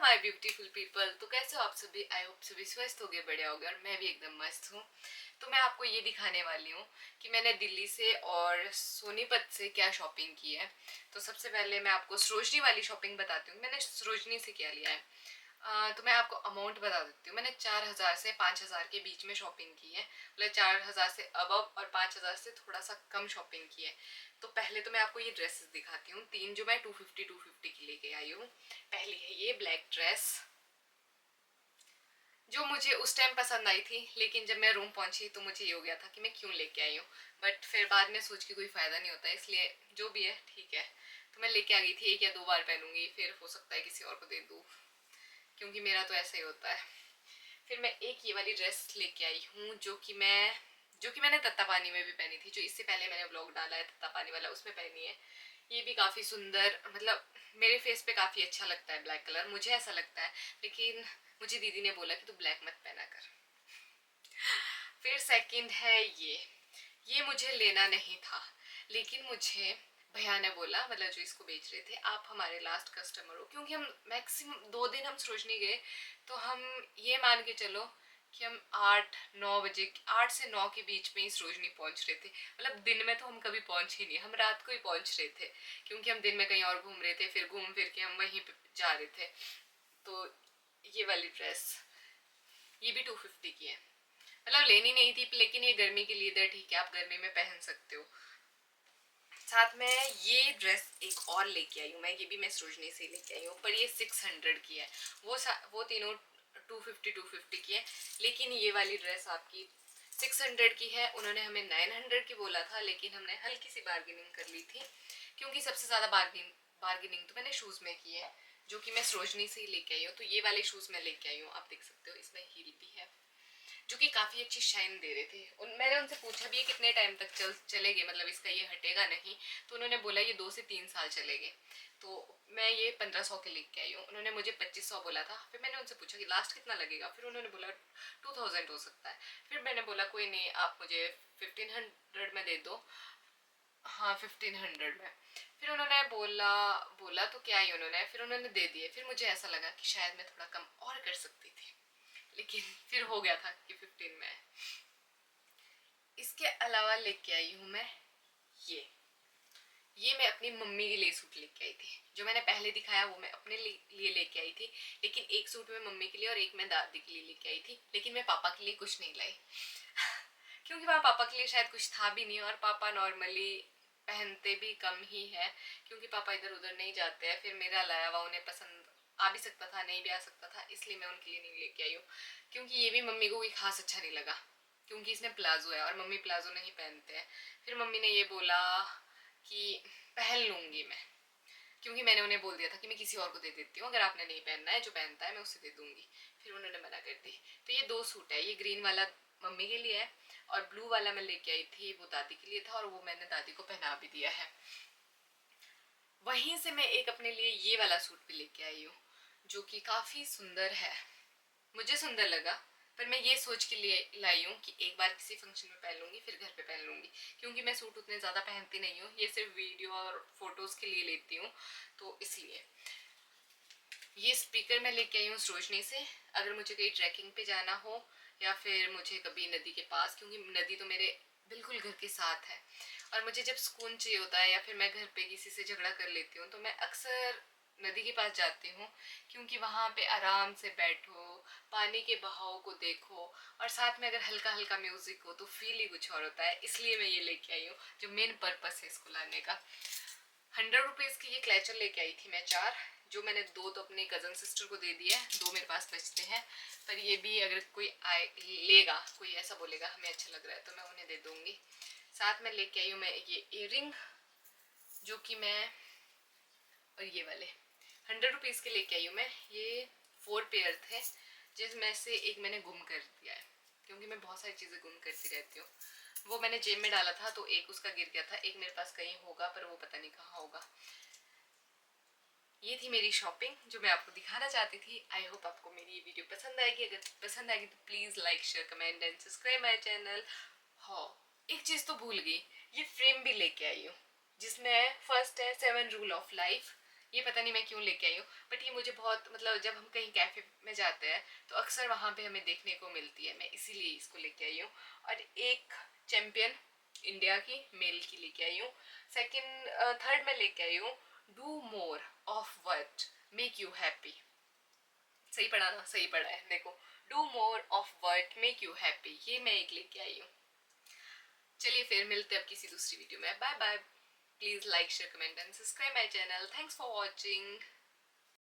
My beautiful people. तो कैसे हो आप सभी? आई होप सभी स्वस्थ हो गए, बढ़िया हो गए, और मैं भी एकदम मस्त हूँ। तो मैं आपको ये दिखाने वाली हूँ कि मैंने दिल्ली से और सोनीपत से क्या शॉपिंग की है। तो सबसे पहले मैं आपको सरोजनी वाली शॉपिंग बताती हूँ, मैंने सरोजनी से क्या लिया है। तो मैं आपको अमाउंट बता देती हूँ। मैंने 4,000 से 5,000 के बीच में शॉपिंग की है, मतलब 4,000 से अबव और 5,000 से थोड़ा सा कम शॉपिंग की है। तो पहले तो मैं आपको ये ड्रेसेस दिखाती हूँ, तीन जो मैं 250 की लेके आई हूँ। पहली है ये ब्लैक ड्रेस, जो मुझे उस टाइम पसंद आई थी, लेकिन जब मैं रूम पहुंची तो मुझे ये हो गया था कि मैं क्यों लेके आई हूँ। बट फिर बाद में सोच के कोई फ़ायदा नहीं होता है, इसलिए जो भी है ठीक है। तो मैं लेके आ गई थी, एक या दो बार पहनूंगी, फिर हो सकता है किसी और को दे दूँ, क्योंकि मेरा तो ऐसा ही होता है। फिर मैं एक ये वाली ड्रेस लेके आई हूँ, जो कि मैंने तत्ता पानी में भी पहनी थी, जो इससे पहले मैंने व्लॉग डाला है तत्ता पानी वाला, उसमें पहनी है। ये भी काफ़ी सुंदर, मतलब मेरे फेस पे काफ़ी अच्छा लगता है ब्लैक कलर, मुझे ऐसा लगता है। लेकिन मुझे दीदी ने बोला कि तू ब्लैक मत पहना कर। फिर सेकंड है ये मुझे लेना नहीं था, लेकिन मुझे भैया ने बोला, मतलब जो इसको बेच रहे थे, आप हमारे लास्ट कस्टमर हो, क्योंकि हम मैक्सिमम 2 दिन हम सरोजनी गए। तो हम ये मान के चलो कि हम 8-9 बजे, 8 से 9 के बीच में ही सरोजनी पहुंच रहे थे। मतलब दिन में तो हम कभी पहुंच ही नहीं, हम रात को ही पहुंच रहे थे, क्योंकि हम दिन में कहीं और घूम रहे थे, फिर घूम फिर के हम वहीं पे जा रहे थे। तो ये वाली ड्रेस, ये भी 250 की है। मतलब लेनी नहीं थी, लेकिन ये गर्मी के लिए इधर ठीक है, आप गर्मी में पहन सकते हो। साथ में ये ड्रेस एक और लेके आई हूँ मैं, ये भी मैं सरोजनी से लेके आई हूँ, पर ये 600 की है। वो तीनों 250 की है, लेकिन ये वाली ड्रेस आपकी 600 की है। उन्होंने हमें 900 की बोला था, लेकिन हमने हल्की सी बार्गेनिंग कर ली थी, क्योंकि सबसे ज़्यादा बार्गेनिंग तो मैंने शूज़ में की है, जो कि मैं सरोजनी से ही लेके आई हूँ। तो ये वाले शूज़ मैं लेके आई हूँ, आप देख सकते हो, इसमें हील भी है, जो कि काफ़ी अच्छी शाइन दे रहे थे। मैंने उनसे पूछा भी ये कितने टाइम तक चलेगे, मतलब इसका ये हटेगा नहीं। तो उन्होंने बोला ये 2 से 3 साल चलेगे। तो मैं ये 1,500 के लेके आई हूँ, उन्होंने मुझे 2,500 बोला था। फिर मैंने उनसे पूछा कि लास्ट कितना लगेगा, फिर उन्होंने बोला 2,000 हो सकता है। फिर मैंने बोला कोई नहीं, आप मुझे 1,500 में दे दो। हाँ, 1,500 में। फिर उन्होंने बोला बोला तो क्या ही उन्होंने, फिर उन्होंने दे दिए। फिर मुझे ऐसा लगा कि शायद मैं थोड़ा कम और कर सकती थी, लेकिन फिर हो गया था कि 15 में। इसके अलावा लेके आई हूँ मैं ये ये मैं अपनी मम्मी के लिए सूट लेके आई थी। जो मैंने पहले दिखाया वो मैं अपने लिए लेके आई थी, लेकिन एक सूट मैं मम्मी के लिए और एक मैं दादी के लिए लेके आई थी। लेकिन मैं पापा के लिए कुछ नहीं लाई क्योंकि वहाँ पापा के लिए शायद कुछ था भी नहीं, और पापा नॉर्मली पहनते भी कम ही है, क्योंकि पापा इधर उधर नहीं जाते हैं। फिर मेरा लाया हुआ उन्हें पसंद आ भी सकता था, नहीं भी आ सकता था, इसलिए मैं उनके लिए नहीं लेके आई हूँ। क्योंकि ये भी मम्मी को कोई खास अच्छा नहीं लगा, क्योंकि इसमें प्लाजो है और मम्मी प्लाजो नहीं पहनते हैं। फिर मम्मी ने ये बोला कि पहन लूँगी मैं, क्योंकि मैंने उन्हें बोल दिया था कि मैं किसी और को दे देती हूँ, अगर आपने नहीं पहनना है, जो पहनता है मैं उसे दे दूँगी। फिर उन्होंने मना कर दी। तो ये 2 सूट है, ये ग्रीन वाला मम्मी के लिए है, और ब्लू वाला मैं लेके आई थी, वो दादी के लिए था, और वो मैंने दादी को पहना भी दिया है। वहीं से मैं एक अपने लिए ये वाला सूट भी लेके आई हूँ, जो कि काफ़ी सुंदर है, मुझे सुंदर लगा। पर मैं ये सोच के लिए लाई हूँ कि एक बार किसी फंक्शन में पहन लूँगी, फिर घर पे पहन लूँगी, क्योंकि मैं सूट उतने ज़्यादा पहनती नहीं हूँ, ये सिर्फ वीडियो और फोटोज़ के लिए लेती हूँ, तो इसलिए। ये स्पीकर मैं लेके आई हूँ सरोजनी से, अगर मुझे कहीं ट्रैकिंग पे जाना हो, या फिर मुझे कभी नदी के पास, क्योंकि नदी तो मेरे बिल्कुल घर के साथ है, और मुझे जब सुकून चाहिए होता है, या फिर मैं घर पे किसी से झगड़ा कर लेती हूँ, तो मैं अक्सर नदी के पास जाती हूँ, क्योंकि वहाँ पे आराम से बैठो, पानी के बहाव को देखो, और साथ में अगर हल्का हल्का म्यूजिक हो तो फील ही कुछ और होता है। इसलिए मैं ये लेके आई हूँ, जो मेन पर्पस है इसको लाने का। 100 रुपीज़ की ये क्लचर लेके आई थी मैं 4, जो मैंने 2 तो अपने कज़न सिस्टर को दे दिए हैं, 2 मेरे पास बचते हैं। पर ये भी अगर कोई आए लेगा, कोई ऐसा बोलेगा हमें अच्छा लग रहा है, तो मैं उन्हें दे दूँगी। साथ में लेके आई हूँ मैं ये इयररिंग, जो कि मैं, और ये वाले 100 रुपीज़ के लेके आई हूँ मैं। ये 4 पेयर थे, जिसमें से एक मैंने गुम कर दिया है, क्योंकि मैं बहुत सारी चीज़ें गुम करती रहती हूँ। वो मैंने जेब में डाला था, तो एक उसका गिर गया था, एक मेरे पास कहीं होगा, पर वो पता नहीं कहाँ होगा। ये थी मेरी शॉपिंग, जो मैं आपको दिखाना चाहती थी। आई होप आपको मेरी ये वीडियो पसंद आएगी। अगर पसंद आएगी तो please like, share, comment and subscribe my channel. हाँ, एक चीज़ तो भूल गई, ये फ्रेम भी लेके आई हूँ, जिसमें फर्स्ट है 7 रूल ऑफ लाइफ। ये पता नहीं मैं क्यों लेके आई हूँ, बट ये मुझे बहुत मतलब जब हम कहीं कैफे में जाते हैं तो अक्सर वहाँ पे हमें देखने को मिलती है, मैं इसीलिए इसको लेके आई हूँ। और एक चैम्पियन इंडिया की मेल की लेके आई हूँ। सेकंड थर्ड में लेके आई हूँ do more of what make you happy. सही पढ़ा ना? सही पढ़ा है, देखो, do more of what make you happy, ये मैं एक लेके आई हूँ। चलिए फिर मिलते हैं अब किसी दूसरी वीडियो में। Bye bye. Please like share comment and subscribe my channel. Thanks for watching.